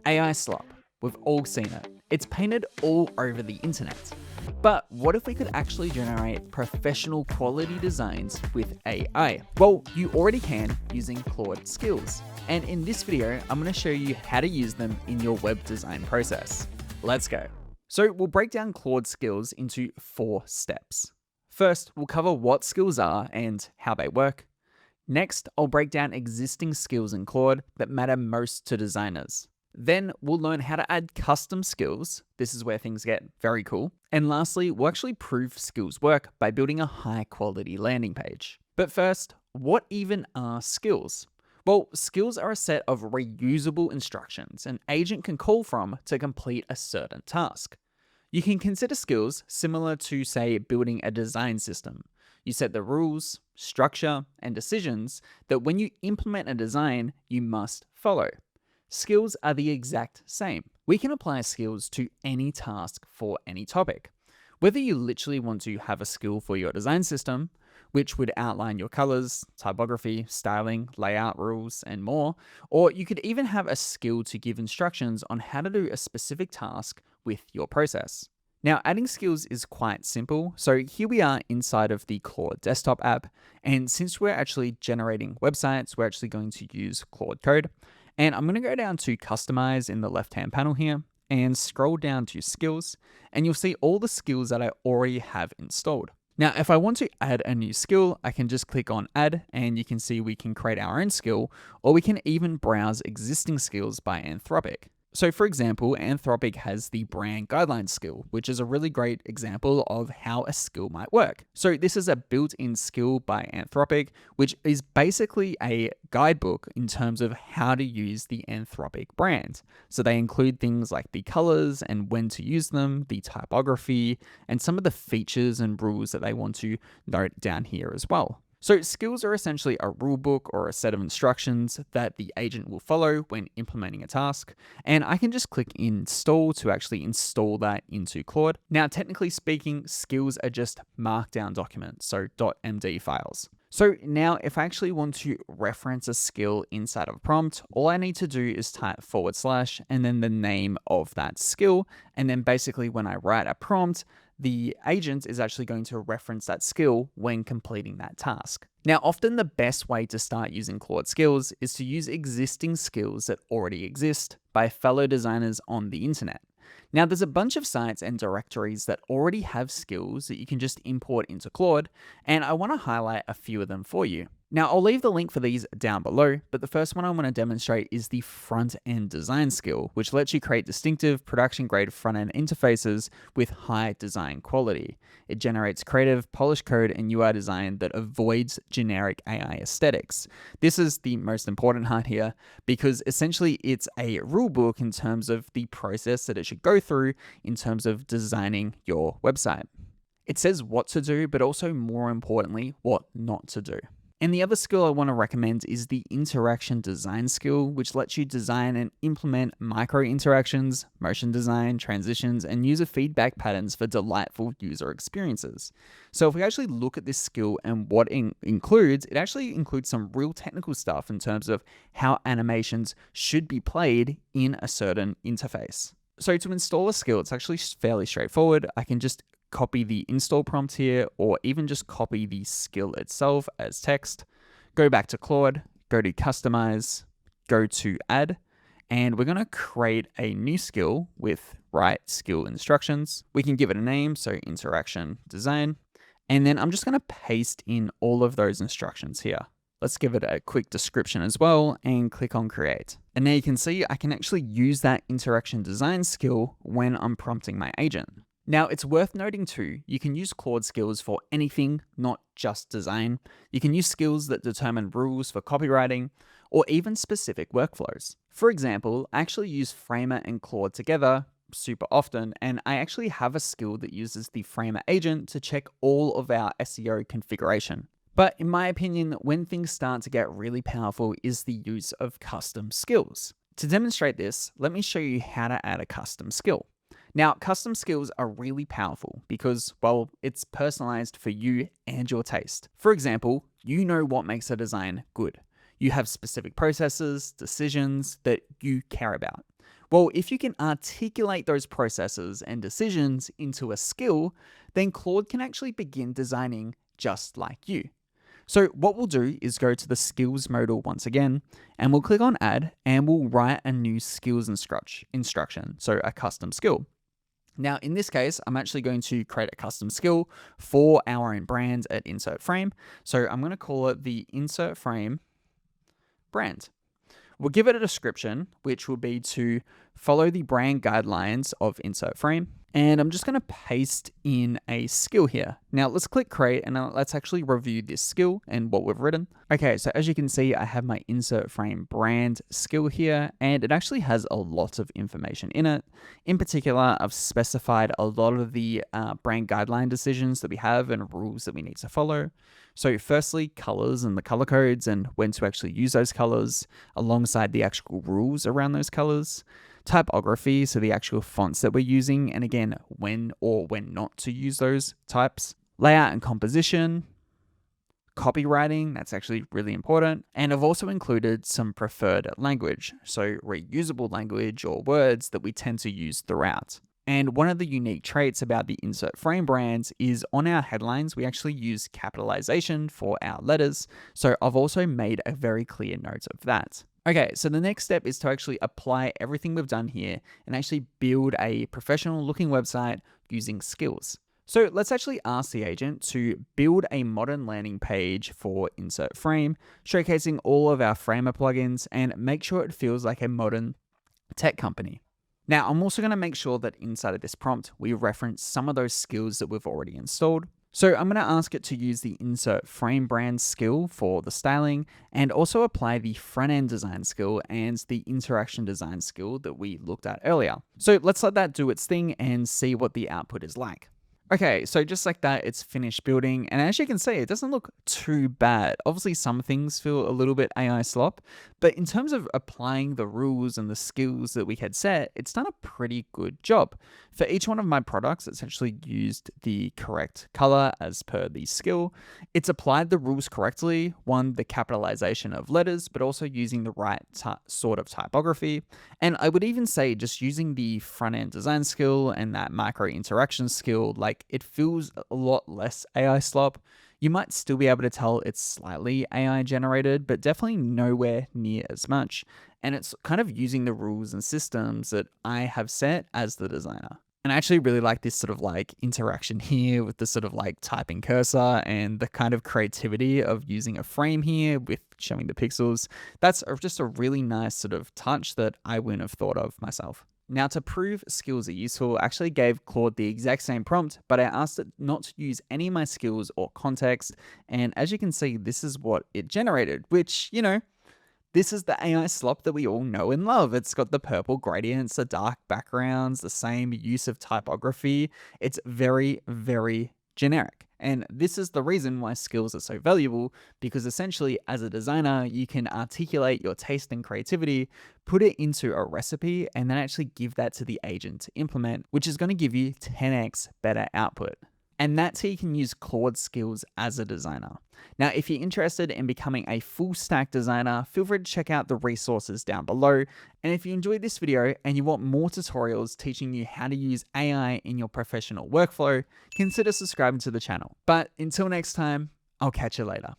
AI slop. We've all seen it. It's painted all over the internet. But what if we could actually generate professional quality designs with AI? Well, you already can using Claude Skills. And in this video, I'm going to show you how to use them in your web design process. Let's go. So we'll break down Claude Skills into 4 steps. First, we'll cover what skills are and how they work. Next, I'll break down existing skills in Claude that matter most to designers. Then we'll learn how to add custom skills. This is where things get very cool. And lastly, we'll actually prove skills work by building a high quality landing page. But first, what even are skills? Well, skills are a set of reusable instructions an agent can call from to complete a certain task. You can consider skills similar to, say, building a design system. You set the rules, structure, and decisions that when you implement a design, you must follow. Skills are the exact same. We can apply skills to any task for any topic. Whether you literally want to have a skill for your design system, which would outline your colors, typography, styling, layout rules, and more, or you could even have a skill to give instructions on how to do a specific task with your process. Now, adding skills is quite simple. So here we are inside of the Claude desktop app. And since we're actually generating websites, we're actually going to use Claude Code. And I'm going to go down to Customize in the left-hand panel here and scroll down to Skills, and you'll see all the skills that I already have installed. Now, if I want to add a new skill, I can just click on Add, and you can see we can create our own skill, or we can even browse existing skills by Anthropic. So for example, Anthropic has the brand guidelines skill, which is a really great example of how a skill might work. So this is a built-in skill by Anthropic, which is basically a guidebook in terms of how to use the Anthropic brand. So they include things like the colors and when to use them, the typography, and some of the features and rules that they want to note down here as well. So skills are essentially a rule book or a set of instructions that the agent will follow when implementing a task. And I can just click install to actually install that into Claude. Now, technically speaking, skills are just markdown documents, so .md files. So now if I actually want to reference a skill inside of a prompt, all I need to do is type / and then the name of that skill. And then basically when I write a prompt, the agent is actually going to reference that skill when completing that task. Now, often the best way to start using Claude Skills is to use existing skills that already exist by fellow designers on the internet. Now, there's a bunch of sites and directories that already have skills that you can just import into Claude, and I want to highlight a few of them for you. Now, I'll leave the link for these down below, but the first one I want to demonstrate is the front-end design skill, which lets you create distinctive production-grade front-end interfaces with high design quality. It generates creative, polished code and UI design that avoids generic AI aesthetics. This is the most important part here because essentially it's a rule book in terms of the process that it should go through in terms of designing your website. It says what to do, but also more importantly, what not to do. And the other skill I want to recommend is the interaction design skill, which lets you design and implement micro interactions, motion design, transitions, and user feedback patterns for delightful user experiences. So if we actually look at this skill and what it includes, it actually includes some real technical stuff in terms of how animations should be played in a certain interface. So to install a skill, it's actually fairly straightforward. I can just copy the install prompt here, or even just copy the skill itself as text, go back to Claude, go to Customize, go to Add, and we're going to create a new skill with write skill instructions. We can give it a name, so interaction design, and then I'm just going to paste in all of those instructions here. Let's give it a quick description as well and click on create. And now you can see I can actually use that interaction design skill when I'm prompting my agent. Now, it's worth noting too, you can use Claude Skills for anything, not just design. You can use skills that determine rules for copywriting or even specific workflows. For example, I actually use Framer and Claude together super often, and I actually have a skill that uses the Framer agent to check all of our SEO configuration. But in my opinion, when things start to get really powerful is the use of custom skills. To demonstrate this, let me show you how to add a custom skill. Now, custom skills are really powerful because, well, it's personalized for you and your taste. For example, you know what makes a design good. You have specific processes, decisions that you care about. Well, if you can articulate those processes and decisions into a skill, then Claude can actually begin designing just like you. So what we'll do is go to the skills modal once again, and we'll click on add, and we'll write a new skills instruction, so a custom skill. Now, in this case, I'm actually going to create a custom skill for our own brand at Insert Frame. So I'm going to call it the Insert Frame brand. We'll give it a description, which will be to follow the brand guidelines of Insert Frame. And I'm just going to paste in a skill here. Now let's click create and let's actually review this skill and what we've written. Okay, so as you can see, I have my Insert Frame brand skill here, and it actually has a lot of information in it. In particular, I've specified a lot of the brand guideline decisions that we have and rules that we need to follow. So firstly, colors and the color codes and when to actually use those colors alongside the actual rules around those colors. Typography, so the actual fonts that we're using, and again, when or when not to use those types. Layout and composition. Copywriting, that's actually really important. And I've also included some preferred language, so reusable language or words that we tend to use throughout. And one of the unique traits about the Insert Frame brands is on our headlines, we actually use capitalization for our letters. So I've also made a very clear note of that. Okay, so the next step is to actually apply everything we've done here and actually build a professional looking website using skills. So let's actually ask the agent to build a modern landing page for Insert Frame, showcasing all of our Framer plugins and make sure it feels like a modern tech company. Now, I'm also going to make sure that inside of this prompt, we reference some of those skills that we've already installed. So I'm going to ask it to use the Insert Frame brand skill for the styling and also apply the front-end design skill and the interaction design skill that we looked at earlier. So let's let that do its thing and see what the output is like. Okay, so just like that, it's finished building. And as you can see, it doesn't look too bad. Obviously, some things feel a little bit AI slop, but in terms of applying the rules and the skills that we had set, it's done a pretty good job. For each one of my products, it's actually used the correct color as per the skill. It's applied the rules correctly, the capitalization of letters, but also using the right sort of typography. And I would even say just using the front-end design skill and that micro interaction skill, like it feels a lot less AI slop. You might still be able to tell it's slightly AI generated, but definitely nowhere near as much. And it's kind of using the rules and systems that I have set as the designer. And I actually really like this sort of like interaction here with the sort of like typing cursor and the kind of creativity of using a frame here with showing the pixels. That's just a really nice sort of touch that I wouldn't have thought of myself. Now, to prove skills are useful, I actually gave Claude the exact same prompt, but I asked it not to use any of my skills or context. And as you can see, this is what it generated, which, you know, this is the AI slop that we all know and love. It's got the purple gradients, the dark backgrounds, the same use of typography. It's very, very generic. And this is the reason why skills are so valuable, because essentially as a designer, you can articulate your taste and creativity, put it into a recipe, and then actually give that to the agent to implement, which is going to give you 10x better output. And that's how you can use Claude Skills as a designer. Now, if you're interested in becoming a full stack designer, feel free to check out the resources down below. And if you enjoyed this video and you want more tutorials teaching you how to use AI in your professional workflow, consider subscribing to the channel. But until next time, I'll catch you later.